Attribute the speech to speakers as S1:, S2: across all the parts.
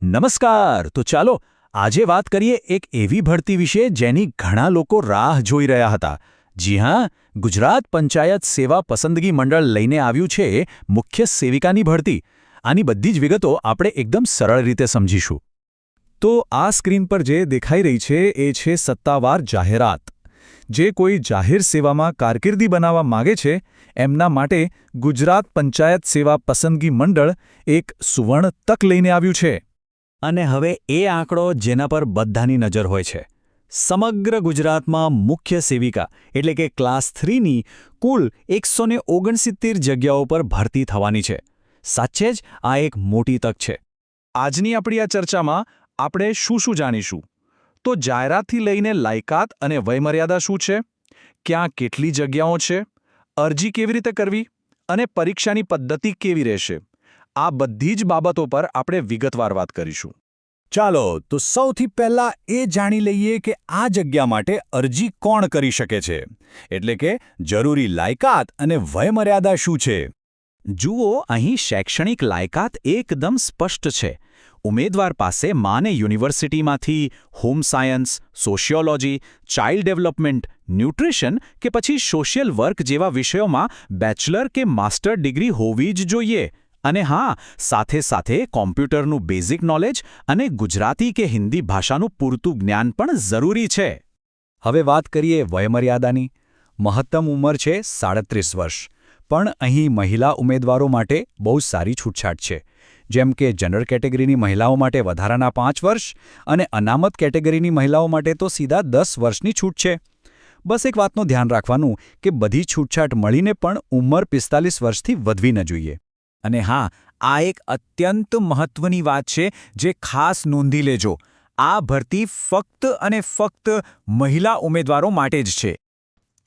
S1: નમસ્કાર. તો ચાલો આજે વાત કરીએ એક એવી ભરતી વિશે જેની ઘણા લોકો રાહ જોઈ રહ્યા હતા. જી હા, ગુજરાત પંચાયત સેવા પસંદગી મંડળ લઈને આવ્યું છે મુખ્ય સેવિકાની ભરતી. આની બધી જ વિગતો આપણે એકદમ સરળ રીતે સમજીશું. તો આ સ્ક્રીન પર જે દેખાઈ રહી છે એ છે સત્તાવાર જાહેરાત. જે કોઈ જાહેર સેવામાં કારકિર્દી બનાવવા માગે છે એમના માટે ગુજરાત પંચાયત સેવા પસંદગી મંડળ એક સુવર્ણ તક લઈને આવ્યું છે. અને હવે એ આંકડો જેના પર બધાની નજર હોય છે. સમગ્ર ગુજરાતમાં મુખ્ય સેવિકા એટલે કે ક્લાસ 3ની કુલ 169 જગ્યાઓ પર ભરતી થવાની છે. સાચે જ આ એક મોટી તક છે. આજની આપણી આ ચર્ચામાં આપણે શું જાણીશું? તો જાહેરાતથી લઈને લાયકાત અને વયમર્યાદા શું છે, ક્યાં કેટલી જગ્યાઓ છે, અરજી કેવી રીતે કરવી અને પરીક્ષાની પદ્ધતિ કેવી રહેશે, આ બધી જ બાબતો પર આપણે વિગતવાર વાત કરીશું. ચાલો તો સૌથી પહેલા એ જાણી લઈએ કે આ જગ્યા માટે અરજી કોણ કરી શકે છે, એટલે કે જરૂરી લાયકાત અને વયમર્યાદા શું છે. જુઓ, અહીં શૈક્ષણિક લાયકાત એકદમ સ્પષ્ટ છે. ઉમેદવાર પાસે માને યુનિવર્સિટીમાંથી home science, sociology, child development, nutrition કે પછી સોશિયલ વર્ક જેવા વિષયોમાં બેચલર કે માસ્ટર ડિગ્રી હોવી જ જોઈએ. અને હા, સાથે સાથે કોમ્પ્યુટરનું બેઝિક નોલેજ અને ગુજરાતી કે હિન્દી ભાષાનું પૂરતું જ્ઞાન પણ જરૂરી છે. હવે વાત કરીએ વયમર્યાદાની. મહત્તમ ઉંમર છે 37 વર્ષ. પણ અહીં મહિલા ઉમેદવારો માટે બહુ સારી છૂટછાટ છે. જેમ કે જનરલ કેટેગરીની મહિલાઓ માટે વધારાના 5 વર્ષ અને અનામત કેટેગરીની મહિલાઓ માટે તો સીધા 10 વર્ષની છૂટ છે. બસ એક વાતનું ધ્યાન રાખવાનું કે બધી છૂટછાટ મળીને પણ ઉંમર 45 વર્ષથી વધવી ન જોઈએ. અને હા, આ એક અત્યંત મહત્વની વાત છે જે ખાસ નોંધી લેજો. આ ભરતી ફક્ત અને ફક્ત મહિલા ઉમેદવારો માટે જ છે.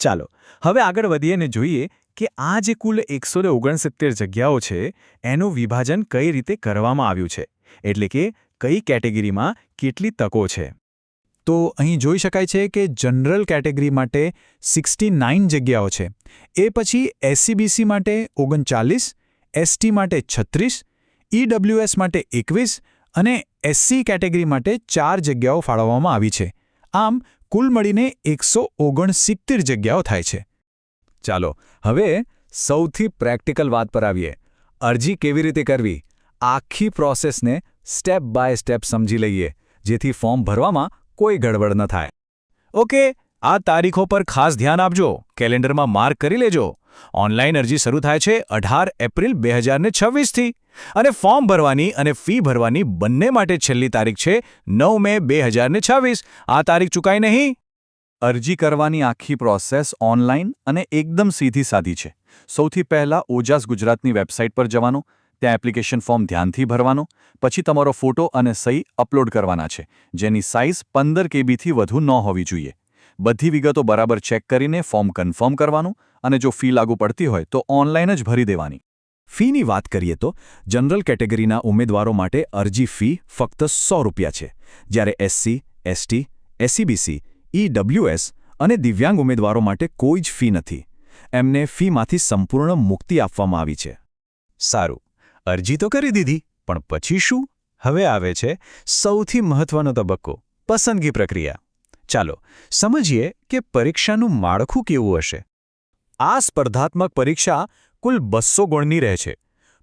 S1: ચાલો હવે આગળ વધીએ અને જોઈએ કે આ જે કુલ 169 જગ્યાઓ છે એનું વિભાજન કઈ રીતે કરવામાં આવ્યું છે, એટલે કે કઈ કેટેગરીમાં કેટલી તકો છે. તો અહીં જોઈ શકાય છે કે જનરલ કેટેગરી માટે 69 જગ્યાઓ છે. એ પછી એસસીબીસી માટે 39, એસટી માટે 36, ઈડબ્લ્યુએસ માટે 21 અને એસસી કેટેગરી માટે 4 જગ્યાઓ ફાળવવામાં આવી છે. આમ કુલ મળીને 169 જગ્યાઓ થાય છે. ચાલો હવે સૌથી પ્રેક્ટિકલ વાત પર આવીએ. અરજી કેવી રીતે કરવી? આખી પ્રોસેસને સ્ટેપ બાય સ્ટેપ સમજી લઈએ, જેથી ફોર્મ ભરવામાં કોઈ ગડબડ ન થાય. ઓકે, આ તારીખો પર ખાસ ધ્યાન આપજો, કેલેન્ડરમાં માર્ક કરી લેજો. ઓનલાઈન અરજી શરૂ થાય છે 18 એપ્રિલ 2026થી અને ફોર્મ ભરવાની અને ફી ભરવાની બંને માટે છેલ્લી તારીખ છે 9 મે 2026. આ તારીખ ચૂકાય નહીં. અરજી કરવાની આખી પ્રોસેસ ઓનલાઈન અને એકદમ સીધી સાધી છે. સૌથી પહેલાં ઓજાસ ગુજરાતની વેબસાઇટ પર જવાનું, ત્યાં એપ્લિકેશન ફોર્મ ધ્યાનથી ભરવાનું, પછી તમારો ફોટો અને સહી અપલોડ કરવાના છે, જેની સાઇઝ 15 કેબીથી વધુ ન હોવી જોઈએ. બધી વિગતો બરાબર ચેક કરીને ફોર્મ કન્ફર્મ કરવાનું અને જો ફી લાગુ પડતી હોય તો ઓનલાઈન જ ભરી દેવાની. ફીની વાત કરીએ તો જનરલ કેટેગરીના ઉમેદવારો માટે અરજી ફી ફક્ત ₹100 છે, જ્યારે એસસી, એસટી, એસસીબીસી, ઈડબ્લ્યુએસ અને દિવ્યાંગ ઉમેદવારો માટે કોઈ જ ફી નથી. એમને ફીમાંથી સંપૂર્ણ મુક્તિ આપવામાં આવી છે. સારું, અરજી તો કરી દીધી, પણ પછી શું? હવે આવે છે સૌથી મહત્વનો તબક્કો, પસંદગી પ્રક્રિયા. ચાલો સમજીએ કે પરીક્ષાનું માળખું કેવું હશે. આ સ્પર્ધાત્મક પરીક્ષા કુલ 200 ગુણની રહે છે.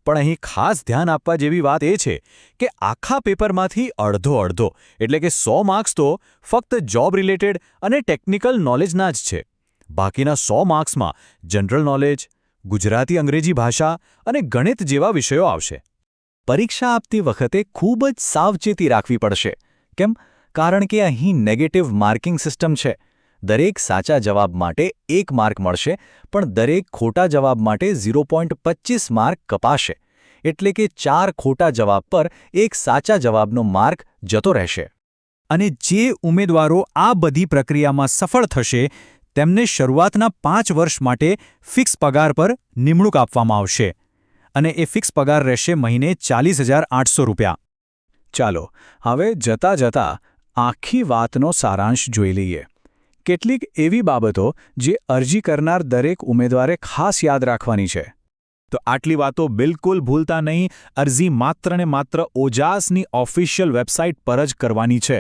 S1: પણ અહીં ખાસ ધ્યાન આપવા જેવી વાત એ છે કે આખા પેપરમાંથી અડધો એટલે કે 100 માર્ક્સ તો ફક્ત જોબ રિલેટેડ અને ટેકનિકલ નોલેજના જ છે. બાકીના 100 માર્ક્સમાં જનરલ નોલેજ, ગુજરાતી અંગ્રેજી ભાષા અને ગણિત જેવા વિષયો આવશે. પરીક્ષા આપતી વખતે ખૂબ જ સાવચેતી રાખવી પડશે. કેમ? કારણ કે અહીં નેગેટિવ માર્કિંગ સિસ્ટમ છે. દરેક સાચા જવાબ માટે 1 માર્ક મળશે, પણ દરેક ખોટા જવાબ માટે 0.25 માર્ક કપાશે. એટલે કે 4 ખોટા જવાબ પર 1 સાચા જવાબનો માર્ક જતો રહેશે. અને જે ઉમેદવારો આ બધી પ્રક્રિયામાં સફળ થશે તેમને શરૂઆતના 5 વર્ષ માટે ફિક્સ પગાર પર નિમણૂક આપવામાં આવશે. અને એ ફિક્સ પગાર રહેશે મહિને ₹40,800. ચાલો હવે જતાં આખી વાતનો સારાંશ જોઈ લઈએ. કેટલીક એવી બાબતો જે અરજી કરનાર દરેક ઉમેદવારે ખાસ યાદ રાખવાની છે.
S2: તો આટલી વાતો બિલકુલ ભૂલતા નહીં. અરજી માત્ર ને માત્ર ઓજાસની ઓફિશિયલ વેબસાઇટ પર જ કરવાની છે.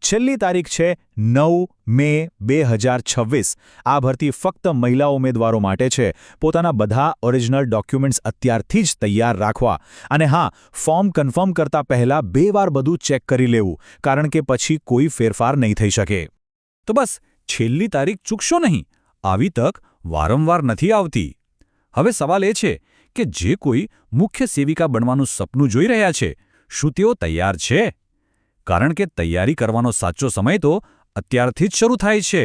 S2: છેલ્લી તારીખ છે 9 મે 2026. આ ભરતી ફક્ત મહિલા ઉમેદવારો માટે છે. પોતાના બધા ઓરિજિનલ ડોક્યુમેન્ટ્સ અત્યારથી જ તૈયાર રાખવા. અને હા, ફોર્મ કન્ફર્મ કરતા પહેલા 2 વાર બધું ચેક કરી લેવું, કારણ કે પછી કોઈ ફેરફાર નહીં થઈ શકે.
S1: તો બસ છેલ્લી તારીખ ચૂકશો નહીં. આવી તક વારંવાર નથી આવતી. હવે સવાલ એ છે કે જે કોઈ મુખ્ય સેવિકા બનવાનું સપનું જોઈ રહ્યા છે, શું તેઓ તૈયાર છે? કારણ કે તૈયારી કરવાનો સાચો સમય તો અત્યારથી જ શરૂ થાય છે.